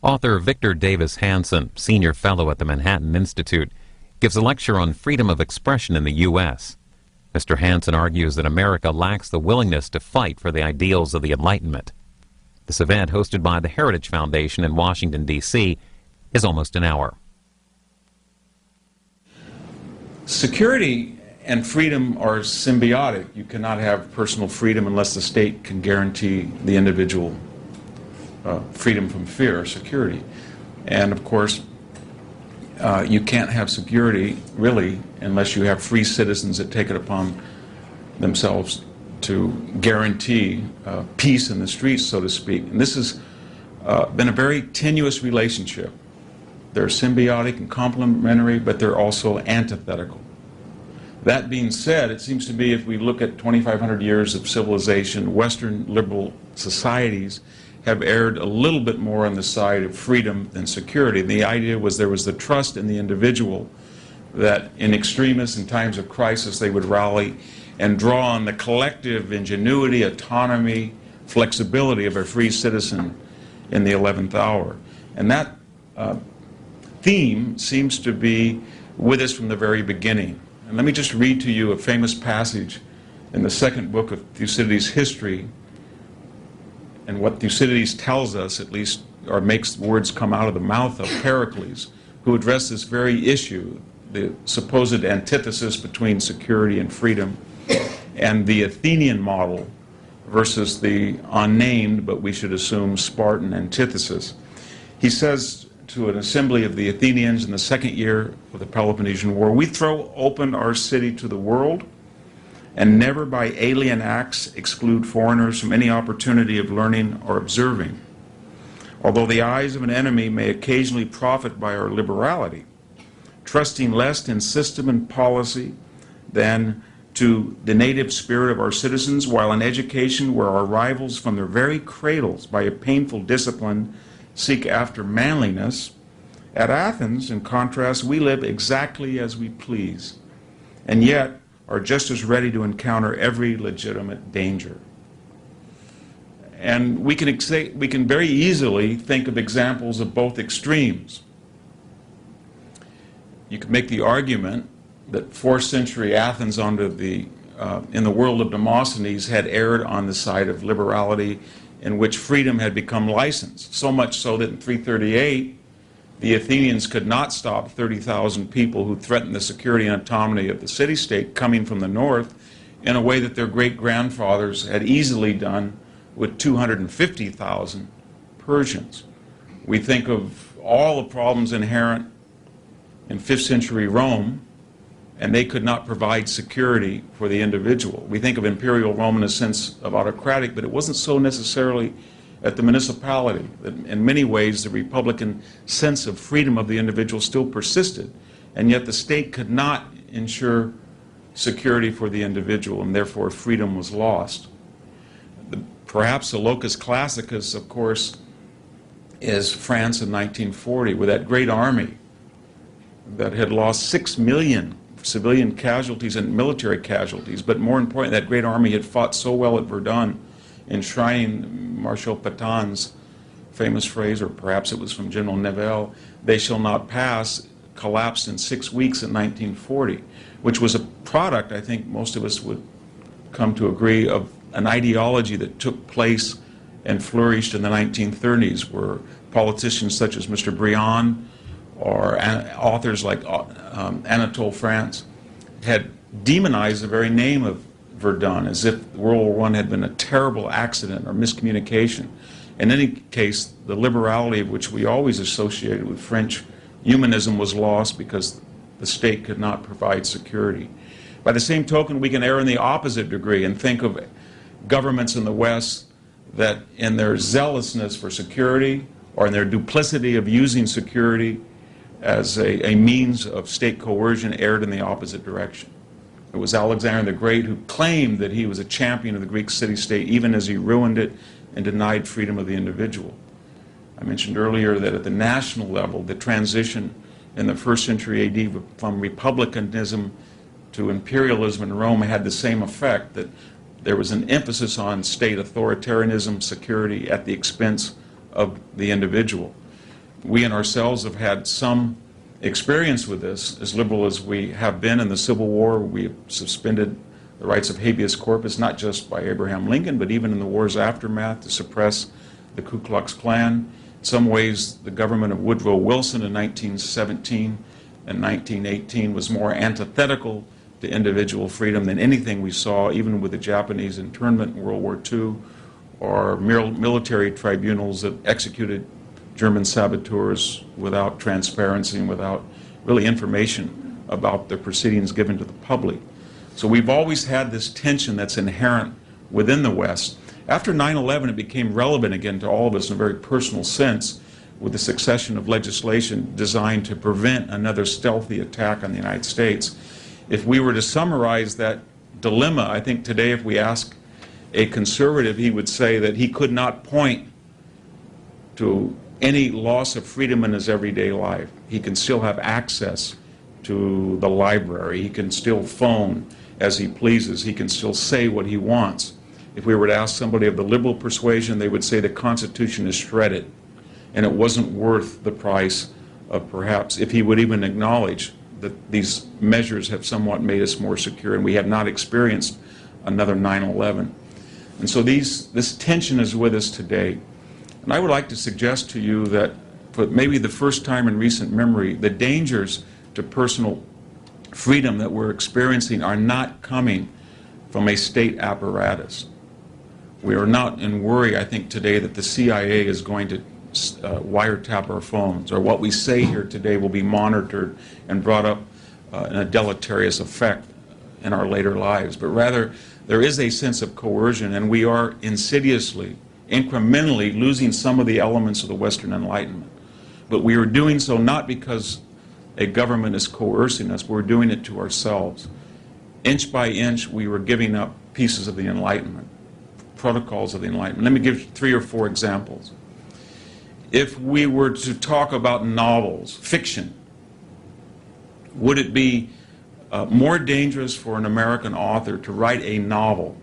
Author Victor Davis Hanson, senior fellow at the Manhattan Institute, gives a lecture on freedom of expression in the U.S. Mr. Hanson argues that America lacks the willingness to fight for the ideals of the Enlightenment. This event, hosted by the Heritage Foundation in Washington, D.C., is almost an hour. Security and freedom are symbiotic. You cannot have personal freedom unless the state can guarantee the individual freedom from fear or security. And of course, you can't have security, really, unless you have free citizens that take it upon themselves to guarantee peace in the streets, so to speak. And this has been a very tenuous relationship. They're symbiotic and complementary, but they're also antithetical. That being said, it seems to me if we look at 2,500 years of civilization, Western liberal societies have erred a little bit more on the side of freedom than security. The idea was there was the trust in the individual that in extremis and times of crisis they would rally and draw on the collective ingenuity, autonomy, flexibility of a free citizen in the 11th hour. And that theme seems to be with us from the very beginning. And let me just read to you a famous passage in the second book of Thucydides' history. And what Thucydides tells us, at least, or makes words come out of the mouth of Pericles, who addressed this very issue, the supposed antithesis between security and freedom, and the Athenian model versus the unnamed, but we should assume Spartan antithesis. He says to an assembly of the Athenians in the second year of the Peloponnesian War, "We throw open our city to the world, and never by alien acts exclude foreigners from any opportunity of learning or observing. Although the eyes of an enemy may occasionally profit by our liberality, trusting less in system and policy than to the native spirit of our citizens, while in education where our rivals from their very cradles by a painful discipline seek after manliness, at Athens, in contrast, we live exactly as we please, and yet are just as ready to encounter every legitimate danger." And we can very easily think of examples of both extremes. You could make the argument that 4th century Athens in the world of Demosthenes had erred on the side of liberality, in which freedom had become licensed, so much so that in 338 the Athenians could not stop 30,000 people who threatened the security and autonomy of the city-state coming from the north in a way that their great-grandfathers had easily done with 250,000 Persians. We think of all the problems inherent in 5th century Rome, and they could not provide security for the individual. We think of imperial Rome in a sense of autocratic, but it wasn't so necessarily at the municipality. In many ways, the Republican sense of freedom of the individual still persisted, and yet the state could not ensure security for the individual, and therefore freedom was lost. Perhaps the locus classicus, of course, is France in 1940, with that great army that had lost 6 million civilian casualties and military casualties, but more importantly, that great army had fought so well at Verdun, enshrining Marshal Pétain's famous phrase, or perhaps it was from General Nivelle, "They shall not pass," collapsed in 6 weeks in 1940, which was a product, I think most of us would come to agree, of an ideology that took place and flourished in the 1930s, where politicians such as Mr. Briand or authors like Anatole France had demonized the very name of Verdun, as if World War I had been a terrible accident or miscommunication. In any case, the liberality of which we always associated with French humanism was lost because the state could not provide security. By the same token, we can err in the opposite degree and think of governments in the West that in their zealousness for security or in their duplicity of using security as a means of state coercion erred in the opposite direction. It was Alexander the Great who claimed that he was a champion of the Greek city-state even as he ruined it and denied freedom of the individual. I mentioned earlier that at the national level, the transition in the 1st century AD from republicanism to imperialism in Rome had the same effect, that there was an emphasis on state authoritarianism, security, at the expense of the individual. We and ourselves have had some experience with this. As liberal as we have been in the Civil War, we have suspended the rights of habeas corpus, not just by Abraham Lincoln, but even in the war's aftermath to suppress the Ku Klux Klan. In some ways, the government of Woodrow Wilson in 1917 and 1918 was more antithetical to individual freedom than anything we saw, even with the Japanese internment in World War II, or military tribunals that executed German saboteurs without transparency and without really information about the proceedings given to the public. So we've always had this tension that's inherent within the West. After 9/11, it became relevant again to all of us in a very personal sense with the succession of legislation designed to prevent another stealthy attack on the United States. If we were to summarize that dilemma, I think today if we ask a conservative, he would say that he could not point to any loss of freedom in his everyday life. He can still have access to the library. He can still phone as he pleases. He can still say what he wants. If we were to ask somebody of the liberal persuasion, they would say the Constitution is shredded and it wasn't worth the price of perhaps, if he would even acknowledge that these measures have somewhat made us more secure and we have not experienced another 9/11. And so this tension is with us today. And I would like to suggest to you that for maybe the first time in recent memory, the dangers to personal freedom that we're experiencing are not coming from a state apparatus. We are not in worry, I think, today that the CIA is going to wiretap our phones, or what we say here today will be monitored and brought up in a deleterious effect in our later lives. But rather, there is a sense of coercion, and we are insidiously, incrementally losing some of the elements of the Western Enlightenment. But we are doing so not because a government is coercing us, we're doing it to ourselves. Inch by inch, we were giving up pieces of the Enlightenment, protocols of the Enlightenment. Let me give 3 or 4 examples. If we were to talk about novels, fiction, would it be more dangerous for an American author to write a novel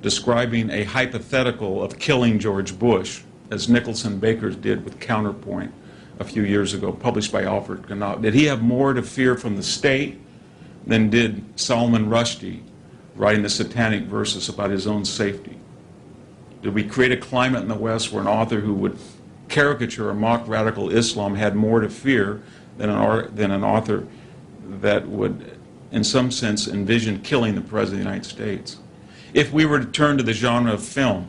describing a hypothetical of killing George Bush, as Nicholson Baker did with Counterpoint a few years ago, published by Alfred Knopf? Did he have more to fear from the state than did Salman Rushdie writing the Satanic Verses about his own safety? Did we create a climate in the West where an author who would caricature or mock radical Islam had more to fear than an author that would, in some sense, envision killing the President of the United States? If we were to turn to the genre of film,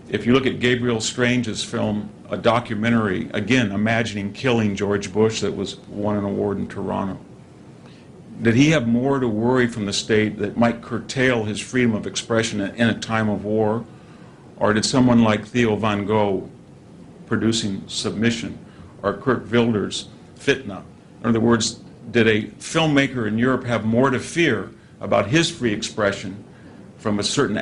if you look at Gabriel Strange's film, a documentary, again, imagining killing George Bush that won an award in Toronto, did he have more to worry from the state that might curtail his freedom of expression in a time of war? Or did someone like Theo van Gogh producing Submission, or Kurt Wilder's Fitna? In other words, did a filmmaker in Europe have more to fear about his free expression from a certain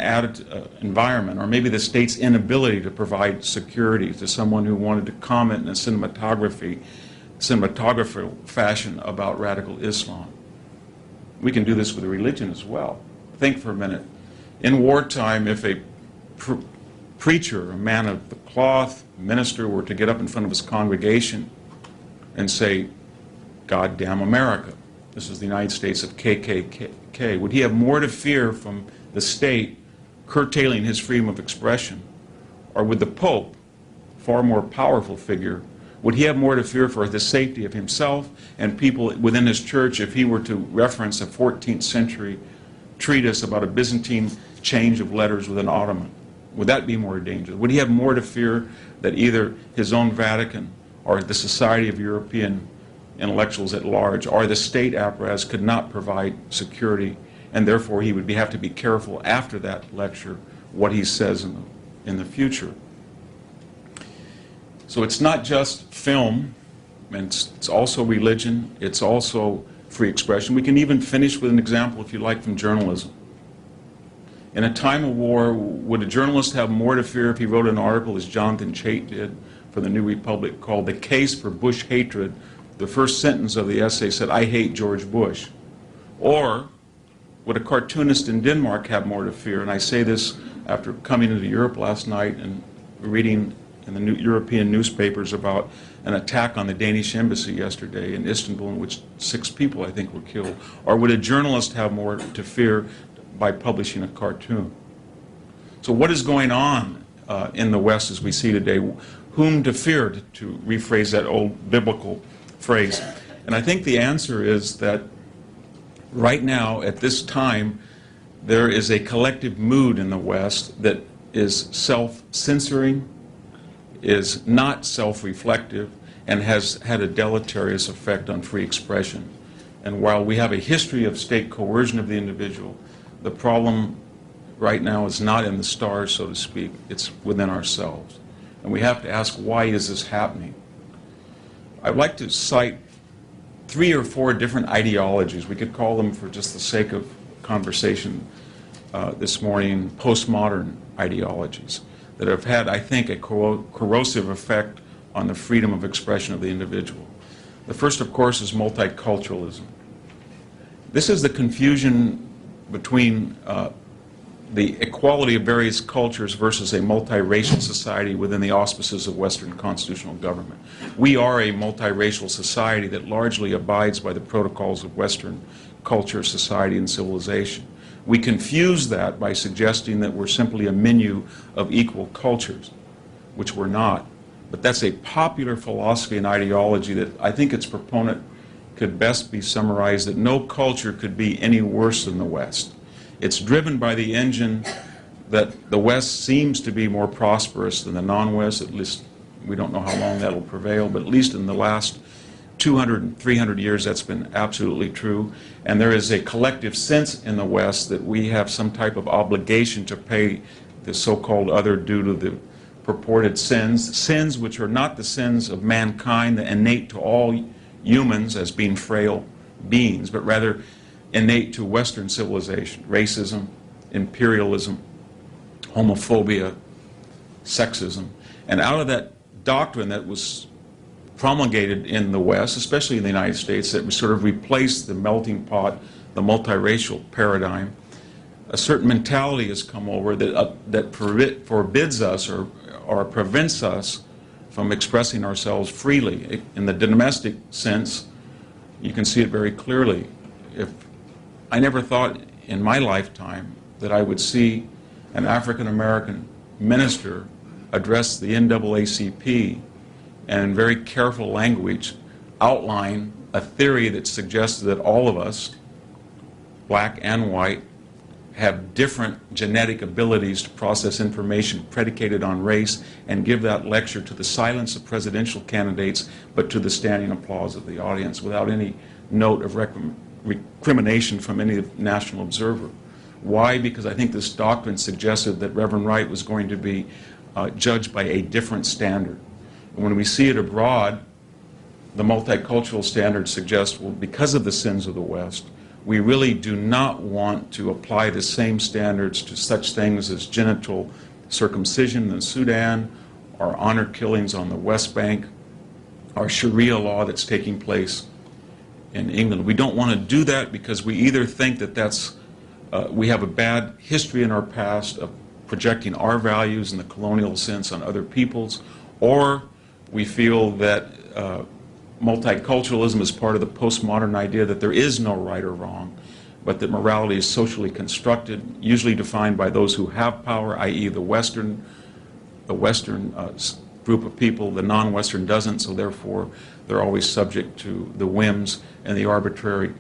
environment, or maybe the state's inability to provide security to someone who wanted to comment in a cinematographer fashion about radical Islam? We can do this with religion as well. Think for a minute. In wartime, if a preacher, a man of the cloth, minister, were to get up in front of his congregation and say, "God damn America," this is the United States of KKK, would he have more to fear from the state curtailing his freedom of expression? Or would the Pope, far more powerful figure, would he have more to fear for the safety of himself and people within his church if he were to reference a 14th century treatise about a Byzantine change of letters with an Ottoman? Would that be more dangerous? Would he have more to fear that either his own Vatican or the Society of European Intellectuals at large or the state apparatus could not provide security, and therefore he would have to be careful after that lecture what he says in the future? So it's not just film, and it's also religion, it's also free expression. We can even finish with an example, if you like, from journalism. In a time of war, would a journalist have more to fear if he wrote an article, as Jonathan Chait did for the New Republic, called "The Case for Bush Hatred"? The first sentence of the essay said, "I hate George Bush." Or would a cartoonist in Denmark have more to fear? And I say this after coming into Europe last night and reading in the European newspapers about an attack on the Danish embassy yesterday in Istanbul in which 6 people, I think, were killed? Or would a journalist have more to fear by publishing a cartoon? So what is going on in the West as we see today? Whom to fear, to rephrase that old biblical phrase? And I think the answer is that right now, at this time, there is a collective mood in the West that is self-censoring, is not self-reflective, and has had a deleterious effect on free expression. And while we have a history of state coercion of the individual, the problem right now is not in the stars, so to speak. It's within ourselves. And we have to ask, why is this happening? I'd like to cite 3 or 4 different ideologies. We could call them, for just the sake of conversation this morning, postmodern ideologies that have had, I think, a corrosive effect on the freedom of expression of the individual. The first, of course, is multiculturalism. This is the confusion between the equality of various cultures versus a multiracial society within the auspices of Western constitutional government. We are a multiracial society that largely abides by the protocols of Western culture, society, and civilization. We confuse that by suggesting that we're simply a menu of equal cultures, which we're not. But that's a popular philosophy and ideology that I think its proponent could best be summarized that no culture could be any worse than the West. It's driven by the engine that the West seems to be more prosperous than the non-West. At least we don't know how long that'll prevail, but at least in the last 200 and 300 years that's been absolutely true. And there is a collective sense in the West that we have some type of obligation to pay the so-called other due to the purported sins which are not the sins of mankind, that innate to all humans as being frail beings, but rather innate to Western civilization: racism, imperialism, homophobia, sexism. And out of that doctrine that was promulgated in the West, especially in the United States, that sort of replaced the melting pot, the multiracial paradigm, a certain mentality has come over that forbids us or prevents us from expressing ourselves freely. In the domestic sense, you can see it very clearly. I never thought in my lifetime that I would see an African-American minister address the NAACP and in very careful language outline a theory that suggested that all of us, black and white, have different genetic abilities to process information predicated on race, and give that lecture to the silence of presidential candidates, but to the standing applause of the audience, without any note of recrimination from any national observer. Why? Because I think this doctrine suggested that Reverend Wright was going to be judged by a different standard. And when we see it abroad, the multicultural standard suggests, well, because of the sins of the West, we really do not want to apply the same standards to such things as genital circumcision in Sudan, or honor killings on the West Bank, or Sharia law that's taking place in England. We don't want to do that because we either think that we have a bad history in our past of projecting our values in the colonial sense on other peoples, or we feel that multiculturalism is part of the postmodern idea that there is no right or wrong, but that morality is socially constructed, usually defined by those who have power, i.e. the Western group of people. The non-Western doesn't, so therefore they're always subject to the whims and the arbitrary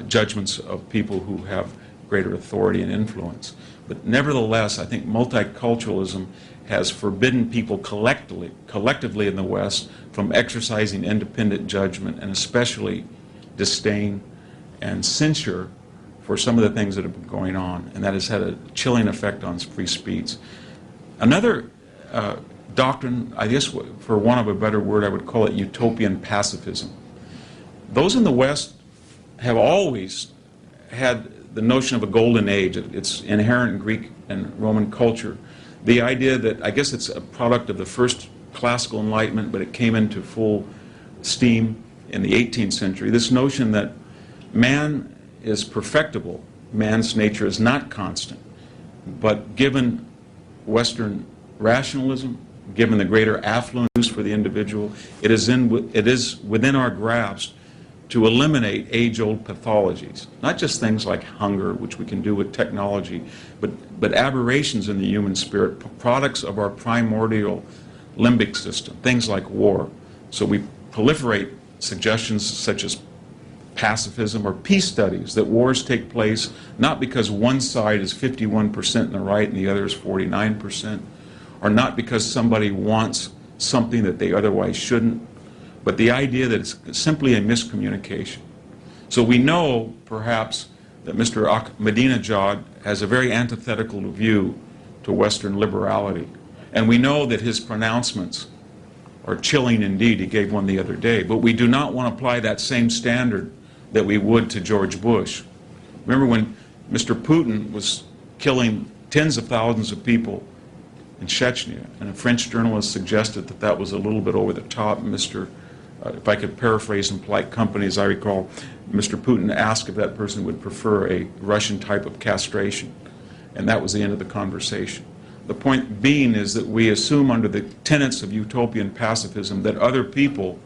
judgments of people who have greater authority and influence. But nevertheless, I think multiculturalism has forbidden people collectively in the West from exercising independent judgment, and especially disdain and censure for some of the things that have been going on, and that has had a chilling effect on free speech. Another doctrine, I guess for want of a better word, I would call it utopian pacifism. Those in the West have always had the notion of a golden age. It's inherent in Greek and Roman culture. The idea that, I guess it's a product of the first classical enlightenment, but it came into full steam in the 18th century. This notion that man is perfectible, man's nature is not constant, but given Western rationalism, given the greater affluence for the individual, it is within our grasp to eliminate age-old pathologies, not just things like hunger, which we can do with technology, but aberrations in the human spirit, products of our primordial limbic system, things like war. So we proliferate suggestions such as pacifism or peace studies, that wars take place not because one side is 51% in the right and the other is 49%, or not because somebody wants something that they otherwise shouldn't, but the idea that it's simply a miscommunication. So we know, perhaps, that Mr. Ahmadinejad has a very antithetical view to Western liberality. And we know that his pronouncements are chilling indeed. He gave one the other day. But we do not want to apply that same standard that we would to George Bush. Remember when Mr. Putin was killing tens of thousands of people in Chechnya, and a French journalist suggested that that was a little bit over the top. If I could paraphrase in polite company, as I recall, Mr. Putin asked if that person would prefer a Russian type of castration, and that was the end of the conversation. The point being is that we assume under the tenets of utopian pacifism that other people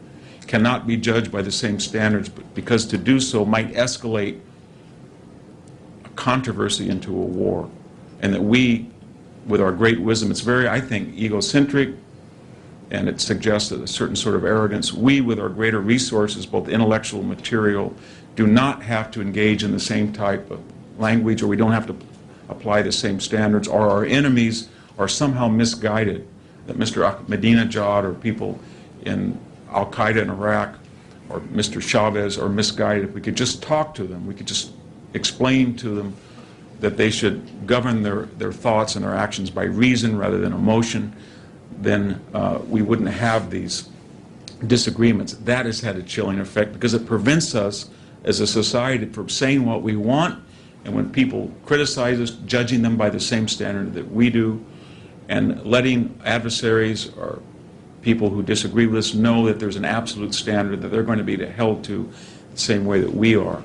cannot be judged by the same standards, because to do so might escalate a controversy into a war, and that we, with our great wisdom, it's very, I think, egocentric, and it suggests a certain sort of arrogance. We, with our greater resources, both intellectual and material, do not have to engage in the same type of language, or we don't have to apply the same standards, or our enemies are somehow misguided, that Mr. Ahmadinejad or people in Al-Qaeda in Iraq or Mr. Chavez are misguided. If we could just talk to them, we could just explain to them that they should govern their thoughts and their actions by reason rather than emotion, then we wouldn't have these disagreements. That has had a chilling effect because it prevents us as a society from saying what we want, and when people criticize us, judging them by the same standard that we do, and letting adversaries or people who disagree with us know that there's an absolute standard that they're going to be held to the same way that we are.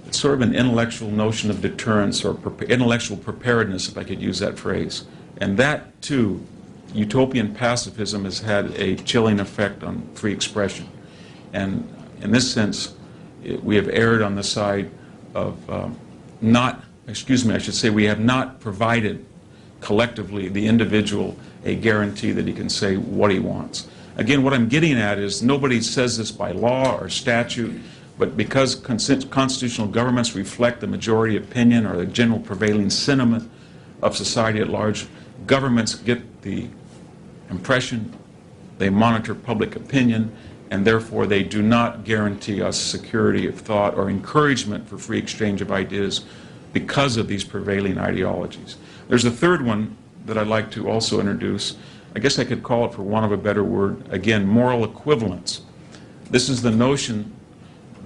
It's sort of an intellectual notion of deterrence, or intellectual preparedness, if I could use that phrase. And that, too, utopian pacifism has had a chilling effect on free expression. And in this sense, we have erred on the side of we have not provided collectively the individual a guarantee that he can say what he wants. Again, what I'm getting at is nobody says this by law or statute, but because constitutional governments reflect the majority opinion or the general prevailing sentiment of society at large, governments get the impression, they monitor public opinion, and therefore they do not guarantee us security of thought or encouragement for free exchange of ideas because of these prevailing ideologies. There's a third one that I'd like to also introduce. I guess I could call it, for want of a better word, again, moral equivalence. This is the notion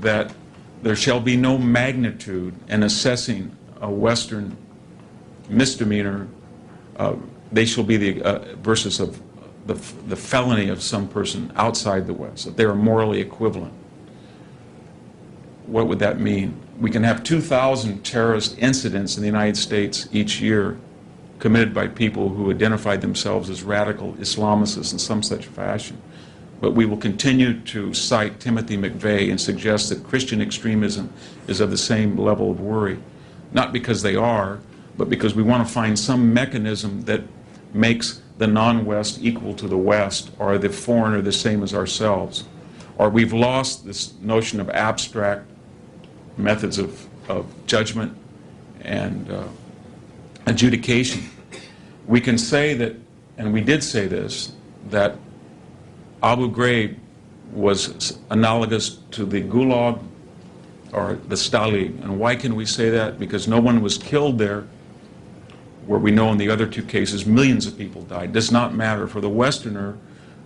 that there shall be no magnitude in assessing a Western misdemeanor. They shall be the versus of the felony of some person outside the West, that they are morally equivalent. What would that mean? We can have 2,000 terrorist incidents in the United States each year committed by people who identified themselves as radical Islamists in some such fashion. But we will continue to cite Timothy McVeigh and suggest that Christian extremism is of the same level of worry. Not because they are, but because we want to find some mechanism that makes the non-West equal to the West, or the foreigner the same as ourselves. Or we've lost this notion of abstract methods of judgment and adjudication. We can say that, and we did say this, that Abu Ghraib was analogous to the Gulag or the Stali. And why can we say that? Because no one was killed there, where we know in the other two cases millions of people died. It does not matter. For the Westerner,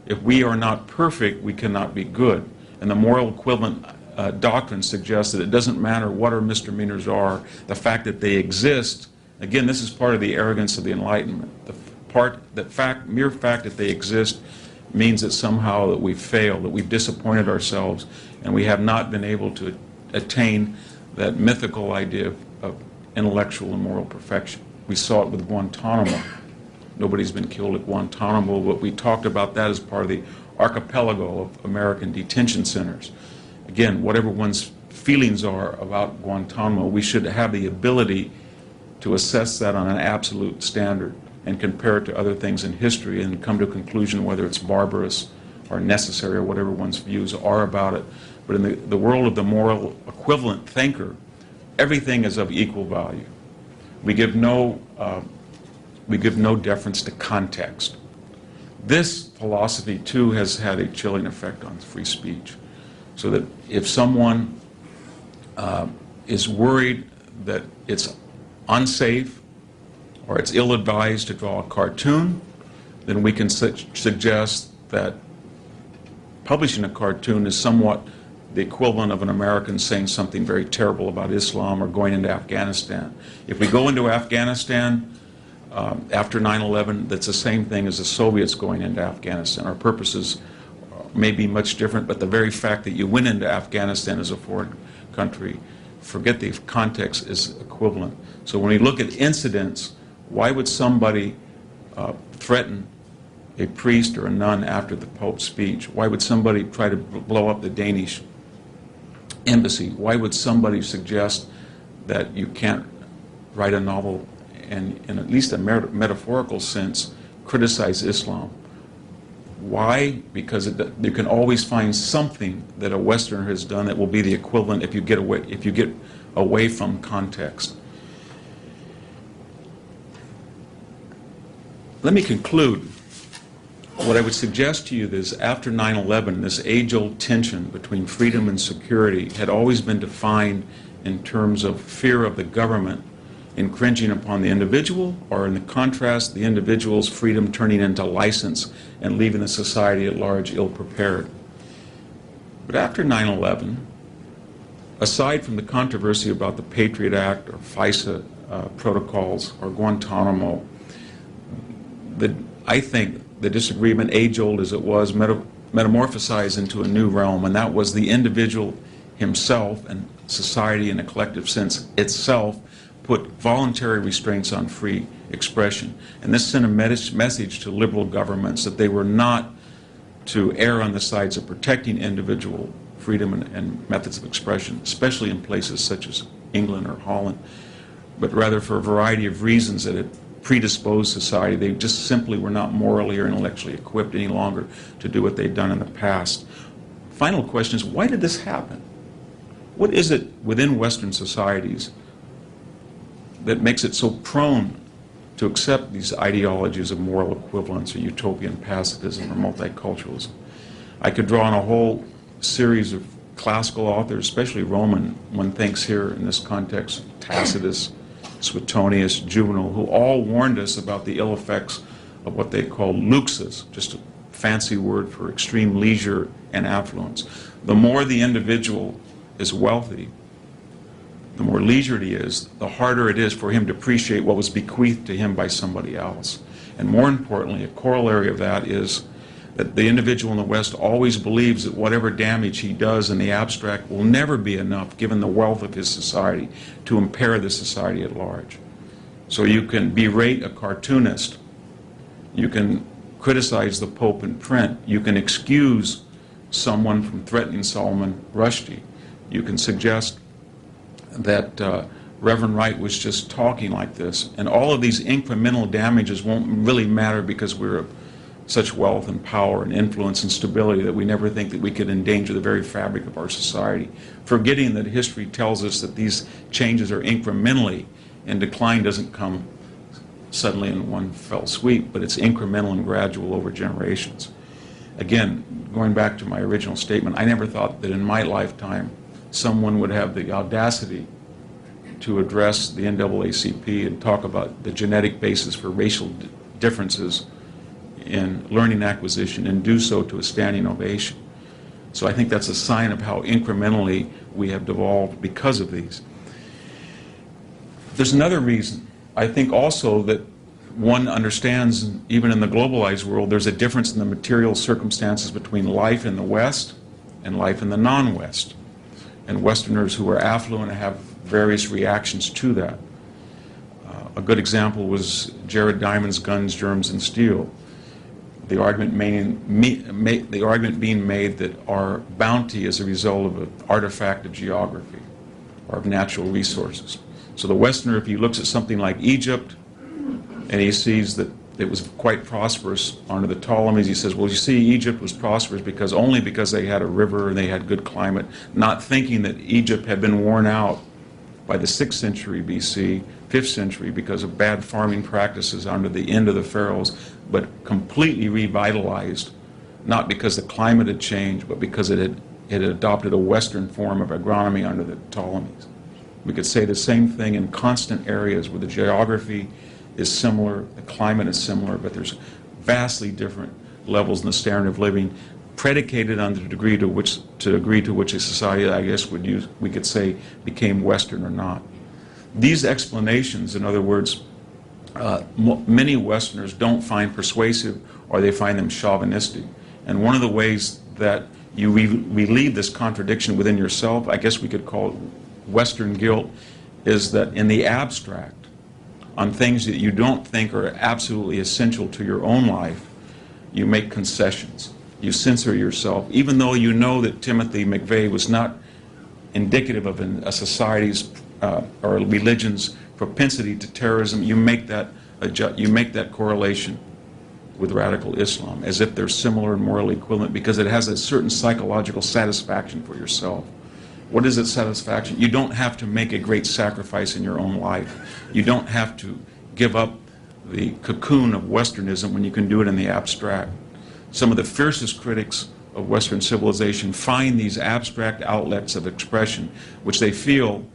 if we are not perfect, we cannot be good. And the moral equivalent doctrine suggests that it doesn't matter what our misdemeanors are, the fact that they exist. Again, this is part of the arrogance of the Enlightenment. Mere fact that they exist means that somehow that we've failed, that we've disappointed ourselves, and we have not been able to attain that mythical idea of intellectual and moral perfection. We saw it with Guantanamo. nobody's been killed at Guantanamo, but we talked about that as part of the archipelago of American detention centers. Again, whatever one's feelings are about Guantanamo, we should have the ability to assess that on an absolute standard and compare it to other things in history and come to a conclusion whether it's barbarous or necessary or whatever one's views are about it. But in the world of the moral equivalent thinker, everything is of equal value. We give no deference to context. This philosophy, too, has had a chilling effect on free speech. So that if someone is worried that it's unsafe or it's ill-advised to draw a cartoon, then we can suggest that publishing a cartoon is somewhat the equivalent of an American saying something very terrible about Islam or going into Afghanistan. If we go into Afghanistan after 9/11, that's the same thing as the Soviets going into Afghanistan. Our purposes may be much different, but the very fact that you went into Afghanistan as a foreign country, forget the context, is equivalent. So when we look at incidents, why would somebody threaten a priest or a nun after the Pope's speech? Why would somebody try to blow up the Danish embassy? Why would somebody suggest that you can't write a novel and, in at least a metaphorical sense, criticize Islam? Why? Because you can always find something that a Westerner has done that will be the equivalent if you get away from context. Let me conclude. What I would suggest to you is after 9/11, this age-old tension between freedom and security had always been defined in terms of fear of the government infringing upon the individual, or in the contrast, the individual's freedom turning into license and leaving the society at large ill-prepared. But after 9/11, aside from the controversy about the Patriot Act or FISA protocols or Guantanamo, I think the disagreement, age-old as it was, metamorphosized into a new realm, and that was the individual himself and society in a collective sense itself put voluntary restraints on free expression. And this sent a message to liberal governments that they were not to err on the sides of protecting individual freedom and methods of expression, especially in places such as England or Holland, but rather for a variety of reasons that had predisposed society. They just simply were not morally or intellectually equipped any longer to do what they'd done in the past. Final question is, why did this happen? What is it within Western societies that makes it so prone to accept these ideologies of moral equivalence or utopian pacifism or multiculturalism? I could draw on a whole series of classical authors, especially Roman, one thinks here in this context, Tacitus, Suetonius, Juvenal, who all warned us about the ill effects of what they called luxus, just a fancy word for extreme leisure and affluence. The more the individual is wealthy, the more leisured he is, the harder it is for him to appreciate what was bequeathed to him by somebody else. And more importantly, a corollary of that is that the individual in the West always believes that whatever damage he does in the abstract will never be enough, given the wealth of his society, to impair the society at large. So you can berate a cartoonist, you can criticize the Pope in print, you can excuse someone from threatening Salman Rushdie, you can suggest that Reverend Wright was just talking like this, and all of these incremental damages won't really matter because we're of such wealth and power and influence and stability that we never think that we could endanger the very fabric of our society, forgetting that history tells us that these changes are incrementally, and decline doesn't come suddenly in one fell sweep, but it's incremental and gradual over generations. Again, going back to my original statement, I never thought that in my lifetime someone would have the audacity to address the NAACP and talk about the genetic basis for racial differences in learning acquisition and do so to a standing ovation. So I think that's a sign of how incrementally we have devolved because of these. There's another reason. I think also that one understands, even in the globalized world, there's a difference in the material circumstances between life in the West and life in the non-West. And Westerners who are affluent have various reactions to that. A good example was Jared Diamond's Guns, Germs, and Steel. The argument being made that our bounty is a result of an artifact of geography or of natural resources. So the Westerner, if he looks at something like Egypt and he sees that it was quite prosperous under the Ptolemies, he says, well, you see, Egypt was prosperous only because they had a river and they had good climate, not thinking that Egypt had been worn out by the 6th century BC, 5th century, because of bad farming practices under the end of the pharaohs, but completely revitalized, not because the climate had changed, but because it had adopted a Western form of agronomy under the Ptolemies. We could say the same thing in constant areas where the geography is similar, the climate is similar, but there's vastly different levels in the standard of living, predicated on the degree to which a society, I guess, we could say, became Western or not. These explanations, in other words, many Westerners don't find persuasive, or they find them chauvinistic. And one of the ways that you relieve this contradiction within yourself, I guess we could call it Western guilt, is that in the abstract, on things that you don't think are absolutely essential to your own life, you make concessions. You censor yourself, even though you know that Timothy McVeigh was not indicative of a society's or a religion's propensity to terrorism. You make that correlation with radical Islam, as if they're similar and morally equivalent, because it has a certain psychological satisfaction for yourself. What is its satisfaction? You don't have to make a great sacrifice in your own life. You don't have to give up the cocoon of Westernism when you can do it in the abstract. Some of the fiercest critics of Western civilization find these abstract outlets of expression, which they feel,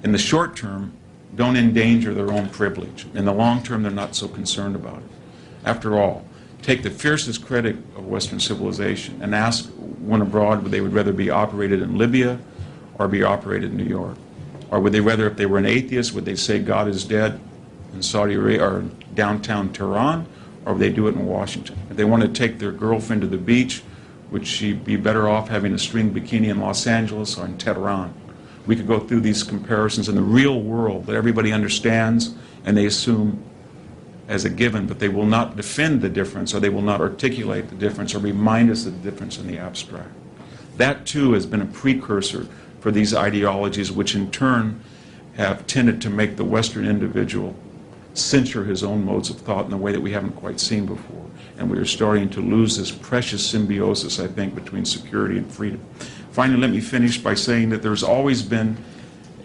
in the short term, don't endanger their own privilege. In the long term, they're not so concerned about it. After all, take the fiercest critic of Western civilization and ask when abroad would they would rather be operated in Libya or be operated in New York? Or would they rather, if they were an atheist, would they say God is dead in Saudi Arabia or downtown Tehran, or would they do it in Washington? If they want to take their girlfriend to the beach, would she be better off having a string bikini in Los Angeles or in Tehran? We could go through these comparisons in the real world that everybody understands and they assume as a given, but they will not defend the difference, or they will not articulate the difference or remind us of the difference in the abstract. That too has been a precursor for these ideologies, which in turn have tended to make the Western individual censor his own modes of thought in a way that we haven't quite seen before. And we are starting to lose this precious symbiosis, I think, between security and freedom. Finally, let me finish by saying that there's always been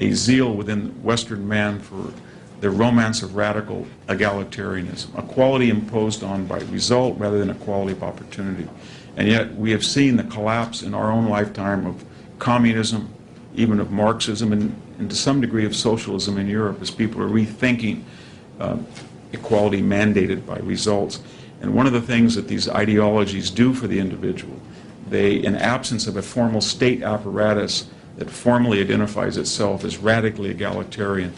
a zeal within Western man for the romance of radical egalitarianism, a quality imposed on by result rather than a quality of opportunity. And yet we have seen the collapse in our own lifetime of communism, even of Marxism, and to some degree of socialism in Europe, as people are rethinking equality mandated by results. And one of the things that these ideologies do for the individual, they, in absence of a formal state apparatus that formally identifies itself as radically egalitarian,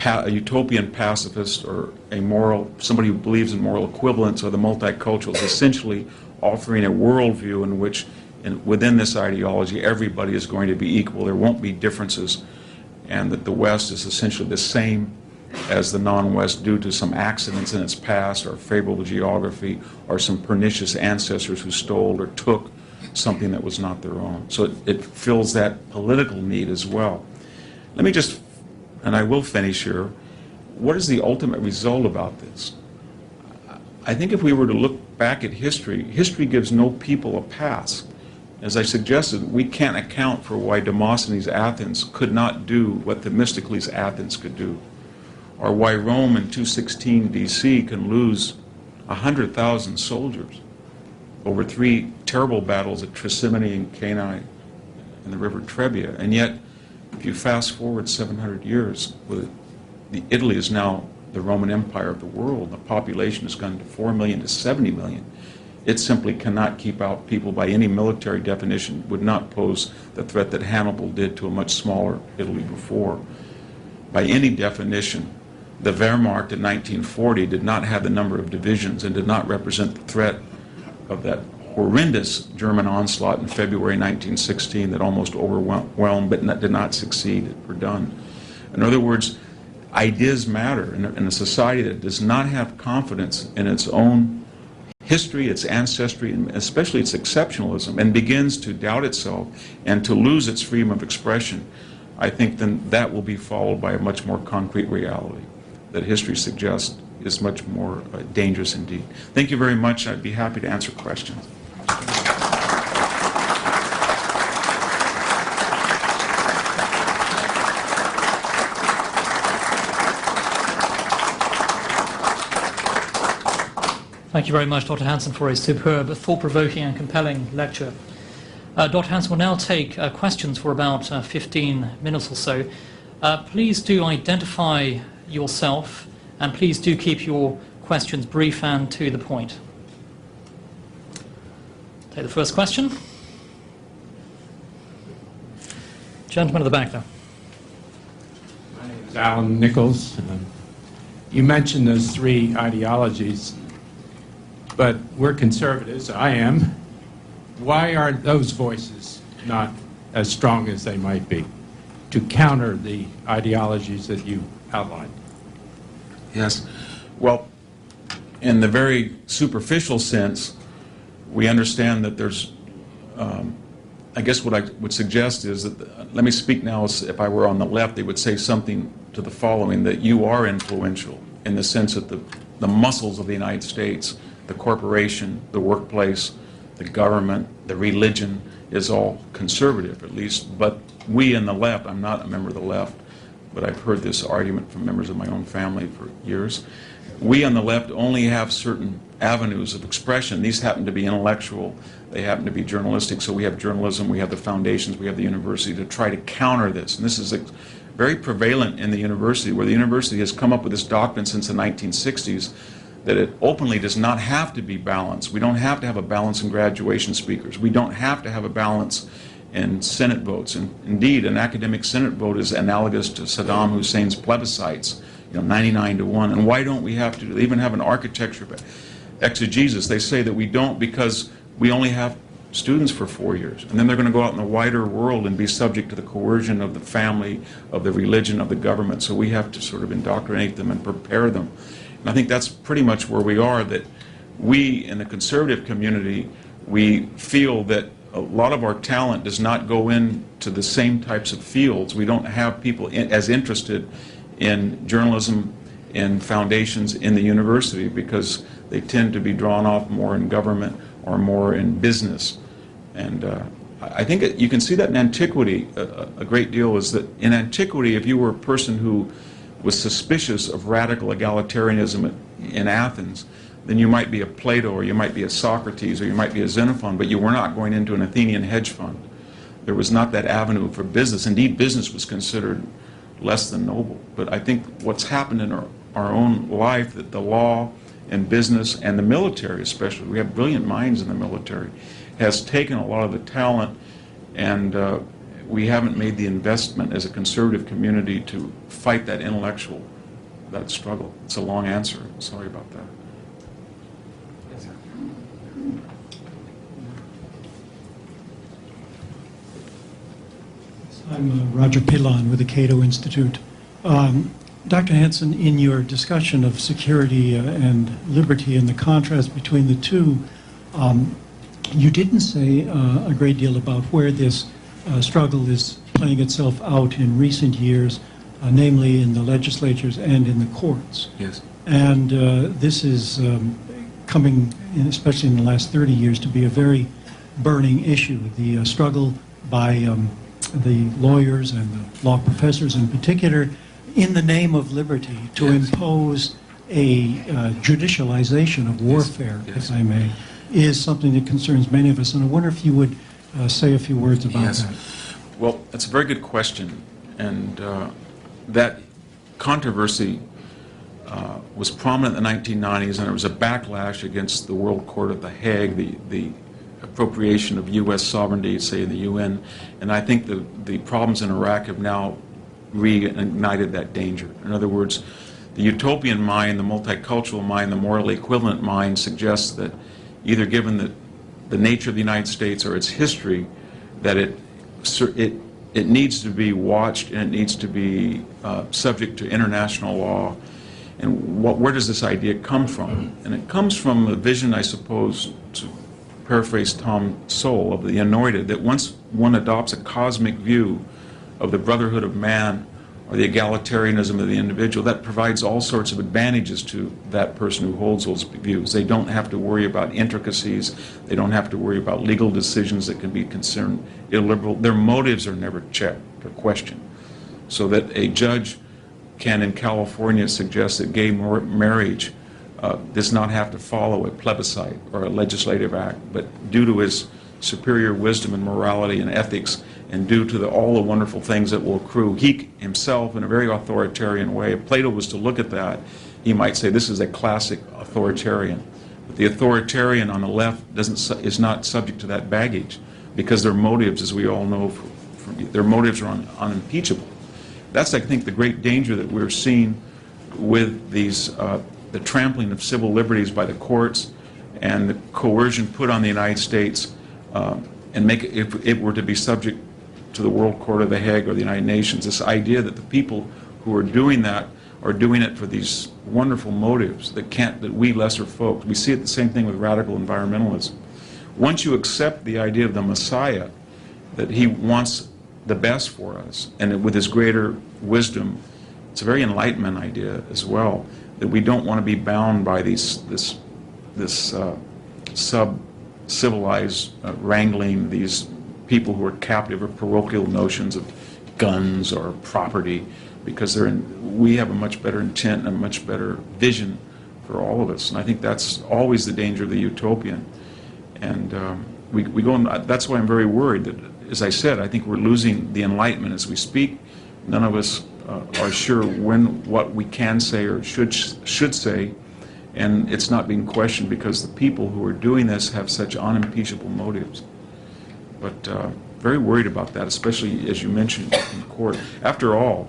a utopian pacifist or somebody who believes in moral equivalence, or the multiculturals, essentially offering a worldview in which within this ideology everybody is going to be equal, there won't be differences, and that the West is essentially the same as the non-West due to some accidents in its past or favorable geography or some pernicious ancestors who stole or took something that was not their own. So it fills that political need as well. Let me just, and I will finish here, what is the ultimate result about this? I think if we were to look back at history, history gives no people a pass. As I suggested, we can't account for why Demosthenes' Athens could not do what Themistocles' Athens could do, or why Rome in 216 BC can lose 100,000 soldiers over 3 terrible battles at Trasimene and Cannae and the river Trebia. And yet, if you fast forward 700 years, Italy is now the Roman Empire of the world. The population has gone to 4 million to 70 million. It simply cannot keep out people by any military definition, would not pose the threat that Hannibal did to a much smaller Italy before. By any definition, the Wehrmacht in 1940 did not have the number of divisions and did not represent the threat of that horrendous German onslaught in February 1916 that almost overwhelmed but did not succeed at Verdun. In other words, ideas matter in a society that does not have confidence in its own history, its ancestry, and especially its exceptionalism, and begins to doubt itself and to lose its freedom of expression. I think then that will be followed by a much more concrete reality that history suggests is much more dangerous indeed. Thank you very much. I'd be happy to answer questions. Thank you very much, Dr. Hanson, for a superb, thought-provoking and compelling lecture. Dr. Hanson will now take questions for about 15 minutes or so. Please do identify yourself, and please do keep your questions brief and to the point. Take the first question. Gentleman at the back there. My name is Alan Nichols. You mentioned those three ideologies, but we're conservatives. I am. Why are those voices not as strong as they might be to counter the ideologies that you outlined? Yes. Well, in the very superficial sense, we understand that there's, I guess what I would suggest is that, let me speak now as if I were on the left, they would say something to the following, that you are influential in the sense that the muscles of the United States, the corporation, the workplace, the government, the religion is all conservative, at least. But we in the left, I'm not a member of the left, but I've heard this argument from members of my own family for years. We on the left only have certain avenues of expression. These happen to be intellectual, they happen to be journalistic, so we have journalism, we have the foundations, we have the university to try to counter this. And this is very prevalent in the university, where the university has come up with this doctrine since the 1960s that it openly does not have to be balanced. We don't have to have a balance in graduation speakers. We don't have to have a balance in Senate votes. And indeed, an academic Senate vote is analogous to Saddam Hussein's plebiscites, 99 to 1. And why don't we have to even have an architecture of exegesis? They say that we don't because we only have students for 4 years. And then they're going to go out in the wider world and be subject to the coercion of the family, of the religion, of the government. So we have to sort of indoctrinate them and prepare them. And I think that's pretty much where we are, that we in the conservative community, we feel that a lot of our talent does not go into the same types of fields. We don't have people as interested in journalism, in foundations in the university, because they tend to be drawn off more in government or more in business. And I think you can see that in antiquity a great deal, is that in antiquity, if you were a person who was suspicious of radical egalitarianism in Athens, then you might be a Plato, or you might be a Socrates, or you might be a Xenophon, but you were not going into an Athenian hedge fund. There was not that avenue for business. Indeed, business was considered less than noble. But I think what's happened in our own life, that the law and business and the military especially, we have brilliant minds in the military, has taken a lot of the talent, and we haven't made the investment as a conservative community to fight that intellectual, that struggle. It's a long answer. Sorry about that. Yes, sir. I'm Roger Pilon with the Cato Institute. Dr. Hanson, in your discussion of security and liberty and the contrast between the two, you didn't say a great deal about where this struggle is playing itself out in recent years, namely in the legislatures and in the courts. Yes. And this is coming, especially in the last 30 years, to be a very burning issue. The struggle by the lawyers and the law professors in particular, in the name of liberty, to impose a judicialization of warfare, if I may, is something that concerns many of us. And I wonder if you would say a few words about that. Well, that's a very good question. And that controversy was prominent in the 1990s, and there was a backlash against the World Court at The Hague, the appropriation of U.S. sovereignty, say, in the UN. And I think the problems in Iraq have now reignited that danger. In other words, the utopian mind, the multicultural mind, the morally equivalent mind suggests that either given the nature of the United States or its history, that it it needs to be watched, and it needs to be subject to international law. And where does this idea come from? And it comes from a vision, I suppose, to paraphrase Tom Sowell, of the anointed, that once one adopts a cosmic view of the brotherhood of man or the egalitarianism of the individual, that provides all sorts of advantages to that person who holds those views. They don't have to worry about intricacies. They don't have to worry about legal decisions that can be considered illiberal. Their motives are never checked or questioned. So that a judge can, in California, suggest that gay marriage does not have to follow a plebiscite or a legislative act, but due to his superior wisdom and morality and ethics, and due to all the wonderful things that will accrue, he himself, in a very authoritarian way, if Plato was to look at that, he might say this is a classic authoritarian. But the authoritarian on the left is not subject to that baggage, because their motives, as we all know, their motives are unimpeachable. That's, I think, the great danger that we're seeing with these, the trampling of civil liberties by the courts and the coercion put on the United States, and make it, if it were to be subject to the World Court of The Hague or the United Nations, this idea that the people who are doing that are doing it for these wonderful motives that we lesser folk, we see it the same thing with radical environmentalism. Once you accept the idea of the Messiah, that he wants the best for us, and with his greater wisdom, it's a very Enlightenment idea as well, that we don't want to be bound by this sub-civilized wrangling, these people who are captive of parochial notions of guns or property, because we have a much better intent and a much better vision for all of us. And I think that's always the danger of the utopian. And we go on, that's why I'm very worried that, as I said, I think we're losing the Enlightenment as we speak. None of us are sure what we can say or should say, and it's not being questioned because the people who are doing this have such unimpeachable motives. But very worried about that, especially as you mentioned in court. After all,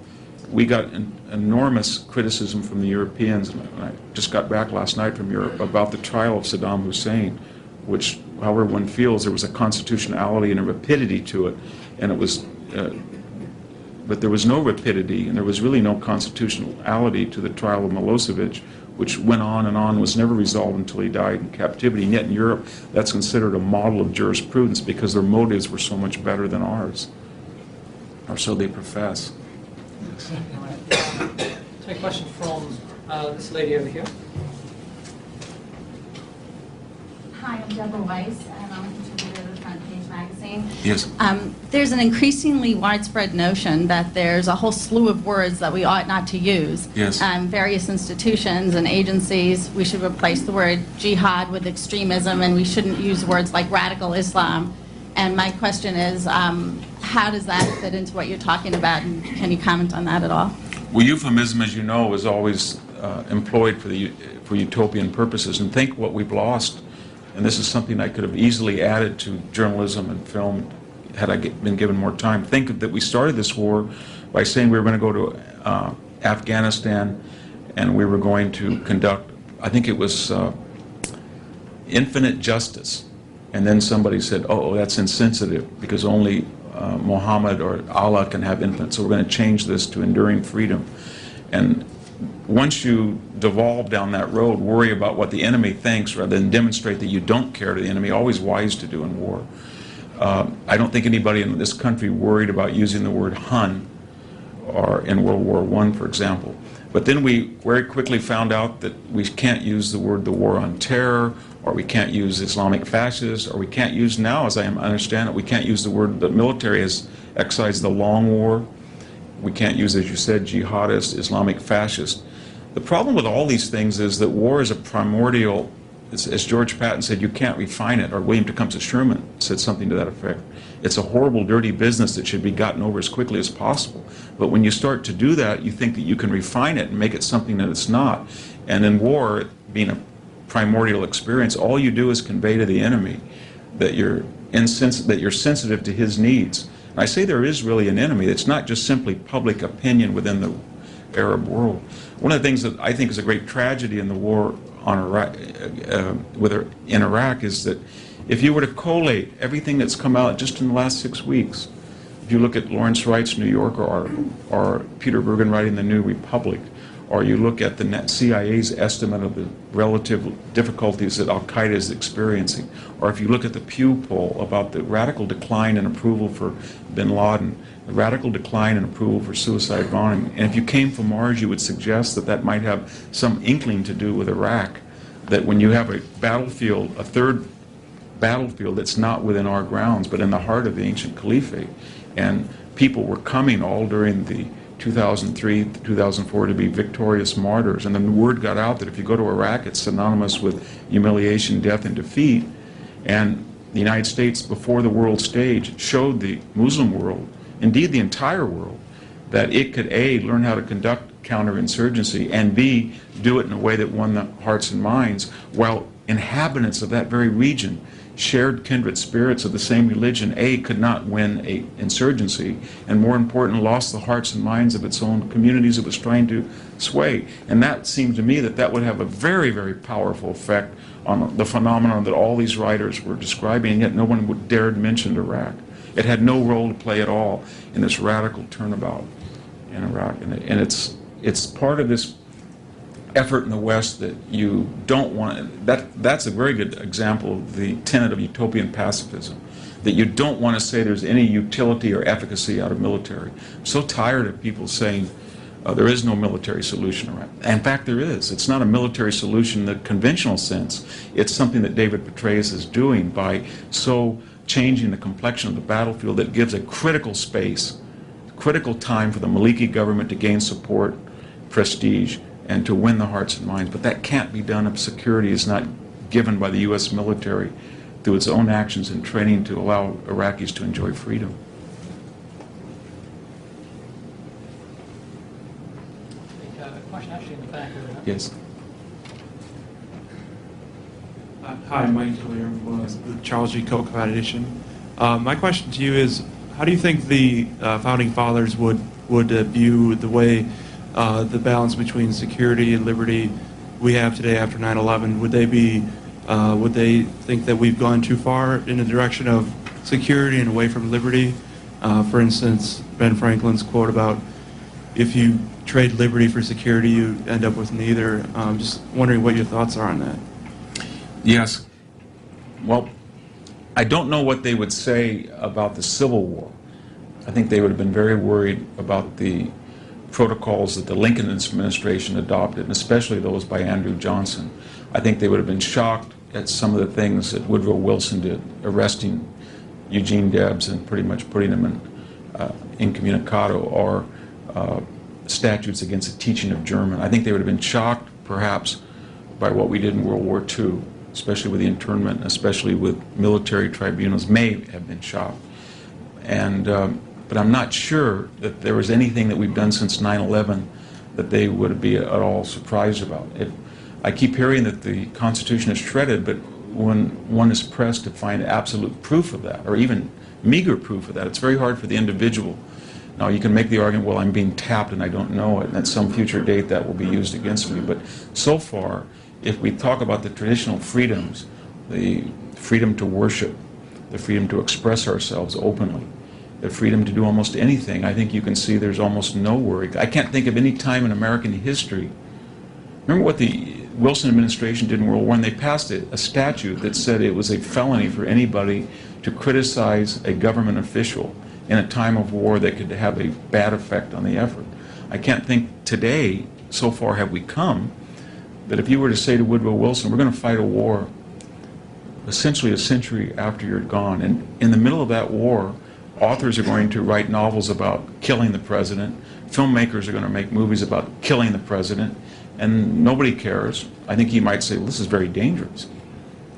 we got enormous criticism from the Europeans, and I just got back last night from Europe about the trial of Saddam Hussein, which, however one feels, there was a constitutionality and a rapidity to it, and it was, but there was no rapidity, and there was really no constitutionality to the trial of Milosevic, which went on and on, was never resolved until he died in captivity. And yet in Europe, that's considered a model of jurisprudence because their motives were so much better than ours, or so they profess. Take a question from this lady over here. Hi, I'm Deborah Weiss, and I'm a contributor to the Front Page magazine. Yes. There's an increasingly widespread notion that there's a whole slew of words that we ought not to use. Yes. Various institutions and agencies, we should replace the word jihad with extremism, and we shouldn't use words like radical Islam. And my question is, how does that fit into what you're talking about, and can you comment on that at all? Well, euphemism, as you know, is always employed for utopian purposes, and think what we've lost. And this is something I could have easily added to journalism and film had I been given more time. Think that we started this war by saying we were going to go to Afghanistan and we were going to conduct, I think it was infinite justice. And then somebody said, oh, that's insensitive because only Muhammad or Allah can have infinite. So we're going to change this to enduring freedom. And once you devolve down that road, worry about what the enemy thinks rather than demonstrate that you don't care to the enemy, always wise to do in war. I don't think anybody in this country worried about using the word Hun or in World War I, for example. But then we very quickly found out that we can't use the word the war on terror, or we can't use Islamic fascist, or we can't use now, as I understand it, we can't use the word the military has excised the long war. We can't use, as you said, jihadist, Islamic fascist. The problem with all these things is that war is a primordial, as George Patton said, you can't refine it, or William Tecumseh Sherman said something to that effect. It's a horrible, dirty business that should be gotten over as quickly as possible. But when you start to do that, you think that you can refine it and make it something that it's not. And in war, being a primordial experience, all you do is convey to the enemy that you're sensitive to his needs. And I say there is really an enemy. It's not just simply public opinion within the Arab world. One of the things that I think is a great tragedy in the war on Iraq, in Iraq is that if you were to collate everything that's come out just in the last 6 weeks If you look at Lawrence Wright's New Yorker article, or Peter Bergen writing The New Republic, or you look at the CIA's estimate of the relative difficulties that Al-Qaeda is experiencing, or if you look at the Pew poll about the radical decline in approval for bin Laden, the radical decline in approval for suicide bombing, and if you came from Mars, you would suggest that that might have some inkling to do with Iraq, that when you have a battlefield, a third battlefield that's not within our grounds, but in the heart of the ancient caliphate, and people were coming all during the 2003, 2004 to be victorious martyrs, and then the word got out that if you go to Iraq, it's synonymous with humiliation, death, and defeat. And the United States, before the world stage, showed the Muslim world, indeed the entire world, that it could A, learn how to conduct counterinsurgency, and B, do it in a way that won the hearts and minds, while inhabitants of that very region, shared kindred spirits of the same religion, A, could not win an insurgency, and more important, lost the hearts and minds of its own communities it was trying to sway. And that seemed to me that that would have a very, very powerful effect on the phenomenon that all these writers were describing, and yet no one would dare mention Iraq. It had no role to play at all in this radical turnabout in Iraq. And it's part of this effort in the West that you don't want, that's a very good example of the tenet of utopian pacifism, that you don't want to say there's any utility or efficacy out of military. I'm so tired of people saying there is no military solution around. In fact, there is. It's not a military solution in the conventional sense. It's something that David Petraeus is doing by so changing the complexion of the battlefield that gives a critical space, critical time for the Maliki government to gain support, prestige, and to win the hearts and minds. But that can't be done if security is not given by the U.S. military through its own actions and training to allow Iraqis to enjoy freedom. A question actually in the back over there. Yes. Hi, Mike Hillier with the Charles G. Koch Foundation. My question to you is, how do you think the Founding Fathers would view the way the balance between security and liberty we have today after 9/11? Would they think that we've gone too far in the direction of security and away from liberty? For instance, Ben Franklin's quote about, if you trade liberty for security, you end up with neither. Just wondering what your thoughts are on that. Yes. Well, I don't know what they would say about the Civil War. I think they would have been very worried about the protocols that the Lincoln administration adopted, and especially those by Andrew Johnson. I think they would have been shocked at some of the things that Woodrow Wilson did, arresting Eugene Debs and pretty much putting him in incommunicado, or statutes against the teaching of German. I think they would have been shocked, perhaps, by what we did in World War II, especially with the internment, especially with military tribunals, may have been shocked. And but I'm not sure that there was anything that we've done since 9/11 that they would be at all surprised about. I keep hearing that the Constitution is shredded, but when one is pressed to find absolute proof of that, or even meager proof of that, it's very hard for the individual. Now, you can make the argument, well, I'm being tapped and I don't know it, and at some future date that will be used against me. But so far, if we talk about the traditional freedoms, the freedom to worship, the freedom to express ourselves openly, the freedom to do almost anything, I think you can see there's almost no worry. I can't think of any time in American history. Remember what the Wilson administration did in World War I? They passed a statute that said it was a felony for anybody to criticize a government official in a time of war that could have a bad effect on the effort. I can't think today, so far have we come, that if you were to say to Woodrow Wilson, we're going to fight a war essentially a century after you're gone, and in the middle of that war, authors are going to write novels about killing the president, filmmakers are going to make movies about killing the president, and nobody cares. I think he might say, well, this is very dangerous.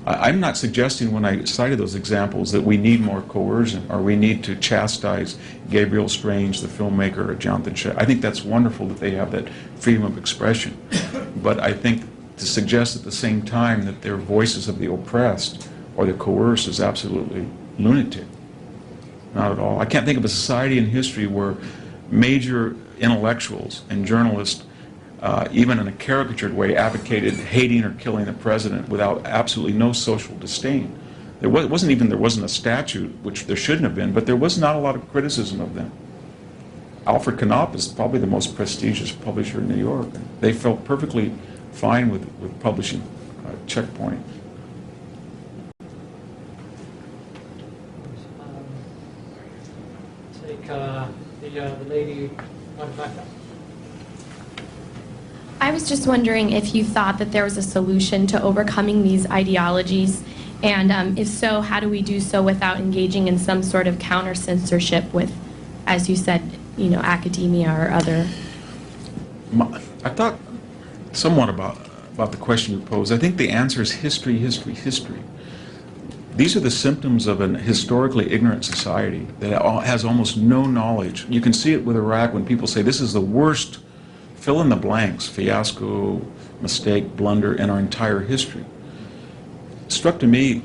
I'm not suggesting when I cited those examples that we need more coercion or we need to chastise Gabriel Strange, the filmmaker, or Jonathan Shea. I think that's wonderful that they have that freedom of expression. But I think to suggest at the same time that they're voices of the oppressed or the coerced is absolutely lunatic. Not at all. I can't think of a society in history where major intellectuals and journalists, even in a caricatured way, advocated hating or killing the president without absolutely no social disdain. There wasn't a statute, which there shouldn't have been, but there was not a lot of criticism of them. Alfred Knopf is probably the most prestigious publisher in New York. They felt perfectly fine with publishing Checkpoint. Take the lady right back up. I was just wondering if you thought that there was a solution to overcoming these ideologies, and if so, how do we do so without engaging in some sort of counter-censorship with, as you said, you know, academia or other? I thought somewhat about the question you posed. I think the answer is history, history, history. These are the symptoms of an historically ignorant society that has almost no knowledge. You can see it with Iraq when people say this is the worst, fill in the blanks, fiasco, mistake, blunder in our entire history. It struck to me,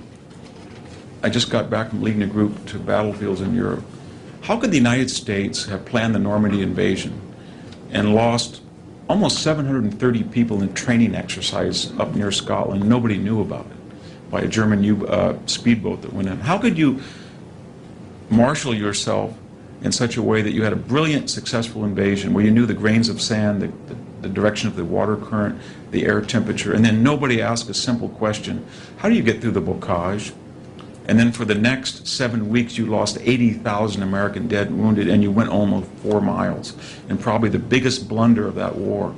I just got back from leading a group to battlefields in Europe. How could the United States have planned the Normandy invasion and lost almost 730 people in training exercise up near Scotland? Nobody knew about it, by a German speedboat that went in. How could you marshal yourself in such a way that you had a brilliant, successful invasion where you knew the grains of sand, the direction of the water current, the air temperature, and then nobody asked a simple question: how do you get through the bocage? And then for the next 7 weeks, you lost 80,000 American dead and wounded, and you went almost 4 miles, and probably the biggest blunder of that war.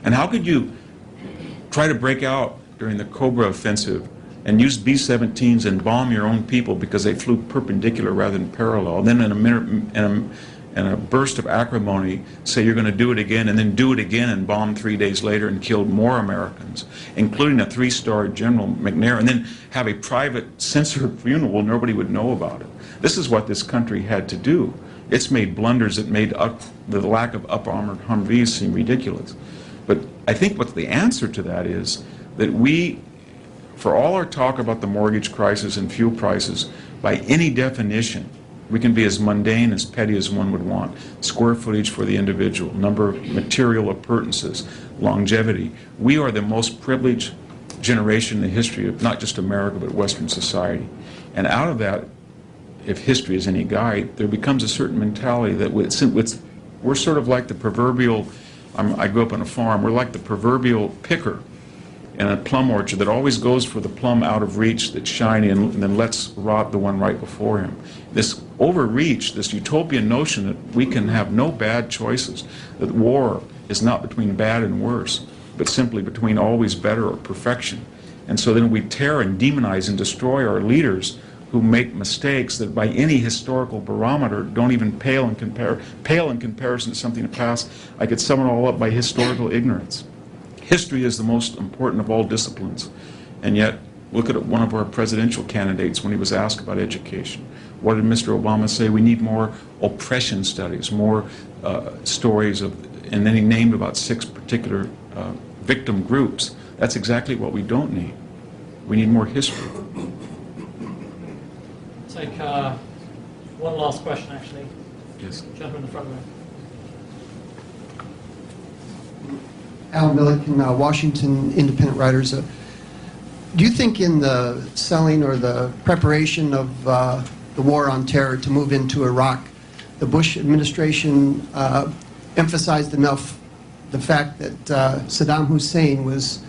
And how could you try to break out during the Cobra offensive and use B-17s and bomb your own people because they flew perpendicular rather than parallel? And then in a burst of acrimony, say you're going to do it again, and then do it again and bomb 3 days later and kill more Americans, including a 3-star General McNair, and then have a private censored funeral where nobody would know about it. This is what this country had to do. It's made blunders that made the lack of up-armored Humvees seem ridiculous. But I think what the answer to that is that we, for all our talk about the mortgage crisis and fuel prices, by any definition, we can be as mundane, as petty as one would want. Square footage for the individual, number of material appurtenances, longevity. We are the most privileged generation in the history of not just America, but Western society. And out of that, if history is any guide, there becomes a certain mentality that we're sort of like the proverbial, I grew up on a farm, we're like the proverbial picker in a plum orchard that always goes for the plum out of reach that's shiny and then lets rot the one right before him. This overreach, this utopian notion that we can have no bad choices, that war is not between bad and worse, but simply between always better or perfection. And so then we tear and demonize and destroy our leaders who make mistakes that by any historical barometer don't even pale in comparison to something past. I could sum it all up by historical ignorance. History is the most important of all disciplines, and yet look at one of our presidential candidates when he was asked about education. What did Mr. Obama say? We need more oppression studies, more stories of, and then he named about 6 particular victim groups. That's exactly what we don't need. We need more history. Take one last question, actually. Yes. Gentleman in the front row. Al Milliken, Washington Independent Writers. Do you think in the selling or the preparation of the war on terror to move into Iraq, the Bush administration emphasized enough the fact that Saddam Hussein was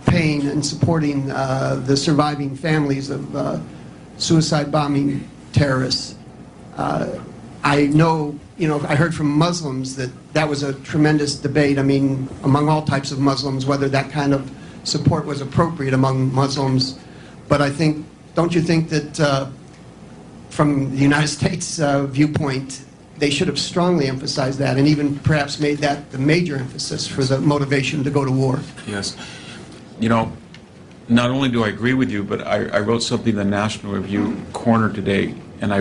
paying and supporting the surviving families of suicide bombing terrorists? I know, I heard from Muslims that was a tremendous debate, among all types of Muslims, whether that kind of support was appropriate among Muslims. But don't you think that from the United States viewpoint, they should have strongly emphasized that and even perhaps made that the major emphasis for the motivation to go to war? Yes. Not only do I agree with you, but I wrote something in the National Review Corner today, and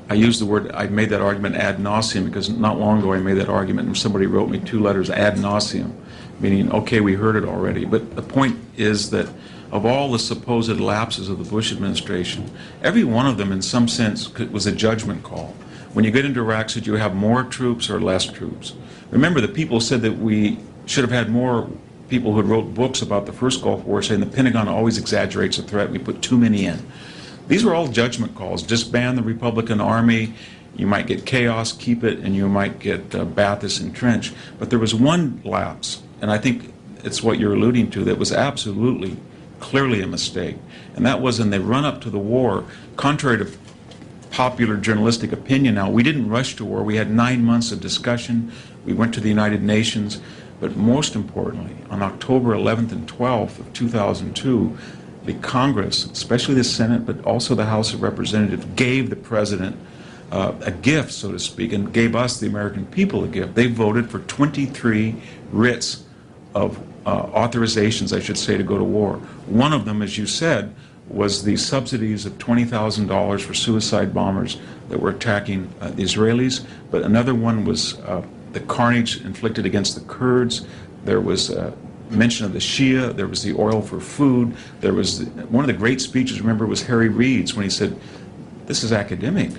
I used the word, I made that argument ad nauseum, because not long ago I made that argument and somebody wrote me 2 letters ad nauseum, meaning, okay, we heard it already. But the point is that of all the supposed lapses of the Bush administration, every one of them in some sense was a judgment call. When you get into Iraq, should you have more troops or less troops? Remember, the people said that we should have had more people who wrote books about the first Gulf War saying the Pentagon always exaggerates the threat, we put too many in. These were all judgment calls. Disband the Republican Army, you might get chaos, keep it, and you might get Ba'athist entrenched. But there was one lapse, and I think it's what you're alluding to, that was absolutely, clearly a mistake. And that was in the run-up to the war, contrary to popular journalistic opinion now, we didn't rush to war. We had 9 months of discussion. We went to the United Nations. But most importantly, on October 11th and 12th of 2002, the Congress, especially the Senate, but also the House of Representatives, gave the President a gift, so to speak, and gave us, the American people, a gift. They voted for 23 writs of authorizations, I should say, to go to war. One of them, as you said, was the subsidies of $20,000 for suicide bombers that were attacking the Israelis, but another one was the carnage inflicted against the Kurds. There was mention of the Shia. There was the oil for food. There was one of the great speeches, remember, was Harry Reid's when he said, this is academic.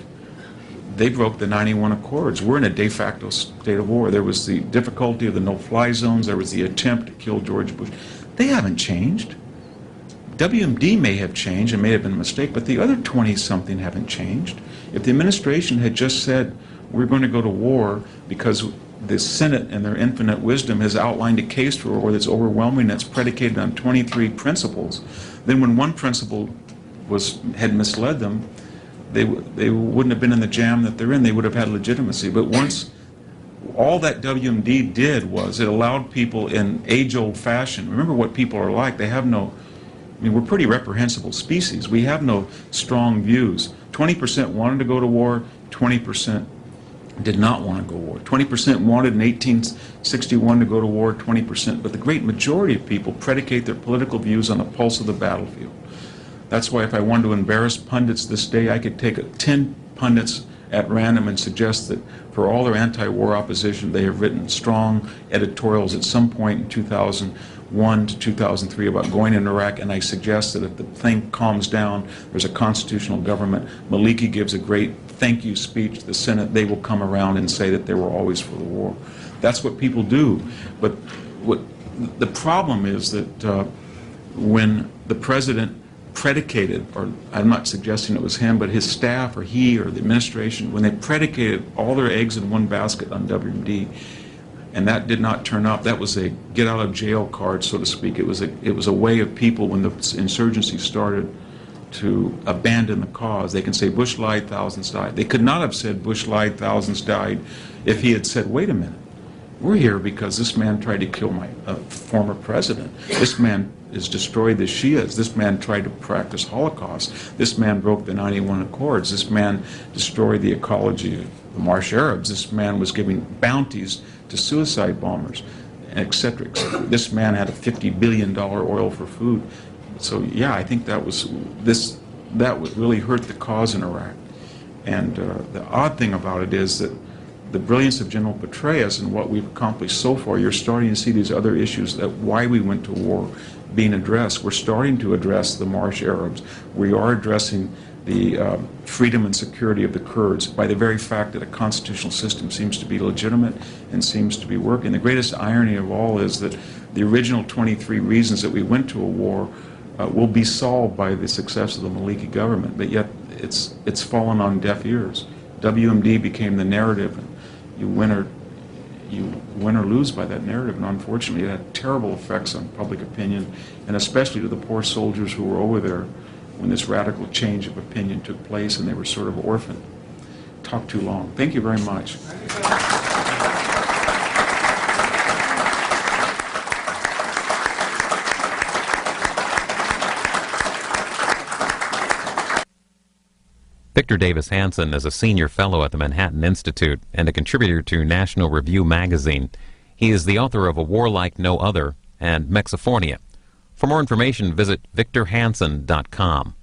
They broke the 91 Accords. We're in a de facto state of war. There was the difficulty of the no-fly zones. There was the attempt to kill George Bush. They haven't changed. WMD may have changed and may have been a mistake, but the other 20-something haven't changed. If the administration had just said, we're going to go to war because the Senate in their infinite wisdom has outlined a case for war that's overwhelming, that's predicated on 23 principles, then when one principle had misled them, they wouldn't have been in the jam that they're in. They would have had legitimacy. But once all that WMD did was it allowed people in age-old fashion. Remember what people are like. They have no, I mean, we're a pretty reprehensible species. We have no strong views. 20% wanted to go to war, 20% did not want to go to war. 20% wanted in 1861 to go to war, 20%, but the great majority of people predicate their political views on the pulse of the battlefield. That's why if I wanted to embarrass pundits this day, I could take 10 pundits at random and suggest that for all their anti-war opposition, they have written strong editorials at some point in 2001 to 2003 about going into Iraq, and I suggest that if the thing calms down, there's a constitutional government, Maliki gives a great thank you speech to the Senate, they will come around and say that they were always for the war. That's what people do. But what the problem is that when the president predicated, or I'm not suggesting it was him, but his staff or he or the administration, when they predicated all their eggs in one basket on WMD, and that did not turn up, that was a get out of jail card, so to speak. It was a way of people, when the insurgency started, to abandon the cause. They can say Bush lied, thousands died. They could not have said Bush lied, thousands died if he had said, wait a minute, we're here because this man tried to kill my former president. This man has destroyed the Shias. This man tried to practice Holocaust. This man broke the 91 Accords. This man destroyed the ecology of the Marsh Arabs. This man was giving bounties to suicide bombers, et cetera, et cetera. This man had a $50 billion oil for food. So yeah, I think that would really hurt the cause in Iraq. And the odd thing about it is that the brilliance of General Petraeus and what we've accomplished so far, you're starting to see these other issues, that why we went to war, being addressed. We're starting to address the Marsh Arabs. We are addressing the freedom and security of the Kurds by the very fact that a constitutional system seems to be legitimate and seems to be working. The greatest irony of all is that the original 23 reasons that we went to a war will be solved by the success of the Maliki government, but yet it's fallen on deaf ears. WMD became the narrative, and you win or lose by that narrative, and unfortunately it had terrible effects on public opinion, and especially to the poor soldiers who were over there when this radical change of opinion took place and they were sort of orphaned. Talked too long. Thank you very much. Victor Davis Hanson is a senior fellow at the Manhattan Institute and a contributor to National Review magazine. He is the author of A War Like No Other and Mexiphonia. For more information, visit victorhanson.com.